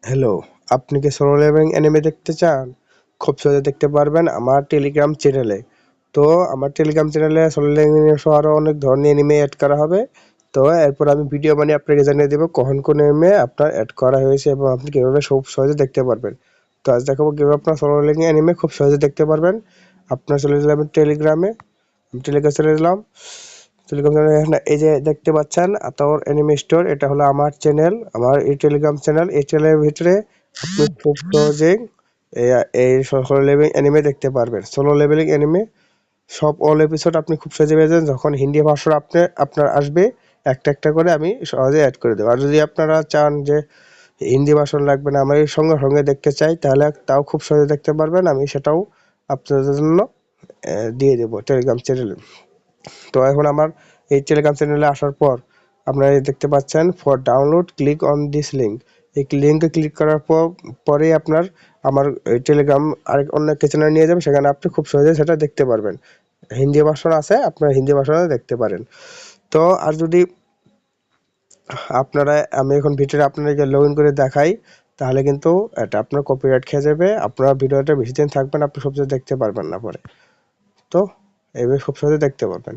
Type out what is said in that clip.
Hello, আপনি কি solo leveling anime দেখতে চান? খুব সহজে দেখতে পারবেন আমার টেলিগ্রাম চ্যানেলে। তো আমার টেলিগ্রাম চ্যানেলে সোলো লেভেলিং সহ আরও অনেক ধরনের অ্যানিমে অ্যাড করা হবে। তো এরপর আমি ভিডিও বানিয়ে আপনাকে জানিয়ে দেবো কখন কোন অ্যানিমে আপনার অ্যাড করা হয়েছে এবং আপনি কীভাবে খুব সহজে দেখতে পারবেন। তো আজ দেখাবো কীভাবে আপনার সোলো লেভেলিং অ্যানিমে খুব সহজে দেখতে পারবেন। আপনার চলে যাবেন টেলিগ্রামে, আমি টেলিগ্রামে চলে গেলাম। টেলিগ্রাম চ্যানেল এখানে এই যে দেখতে পাচ্ছেন আতাউর অ্যানিমে স্টোর, এটা হলো আমার চ্যানেল, আমার এই টেলিগ্রাম চ্যানেল। এই চ্যানেলের ভিতরে আপনি খুব সহজেই এই সোলো লেভেলিং অ্যানিমে দেখতে পারবেন। সোলো লেভেলিং অ্যানিমে সব অল এপিসোড আপনি খুব সহজে পেয়ে যাবেন। যখন হিন্দি ভাষার আপনার আসবে একটা একটা করে আমি সহজে অ্যাড করে দেবো। আর যদি আপনারা চান যে হিন্দি ভাষণ লাগবে না, আমার এই সঙ্গে সঙ্গে দেখতে চাই, তাহলে তাও খুব সহজে দেখতে পারবেন। আমি সেটাও আপনাদের জন্য দিয়ে দেবো টেলিগ্রাম চ্যানেলে। তো এখন আমার এই টেলিগ্রাম চ্যানেলে আসার পর আপনারা দেখতে পাচ্ছেন for download click on this link. এই লিঙ্কে ক্লিক করার পরেই আপনার আমার টেলিগ্রাম আরেক অন্য একটা চ্যানেলে নিয়ে যাবে, সেখানে আপনি খুব সহজে সেটা দেখতে পারবেন। হিন্দি ভাষণ আছে, আপনারা হিন্দি ভাষণে দেখতে পারেন। তো আর যদি আপনারা আমি এখন ভিডিওটা আপনাদেরকে লগ ইন করে দেখাই, তাহলে কিন্তু এটা আপনার কপিরাইট খেয়ে যাবে। আপনার ভিডিওটা বেশি দিন থাকবেন, আপনি সব কিছু দেখতে পারবেন না পরে। তো এইভাবে খুব সহজে দেখতে পারবেন।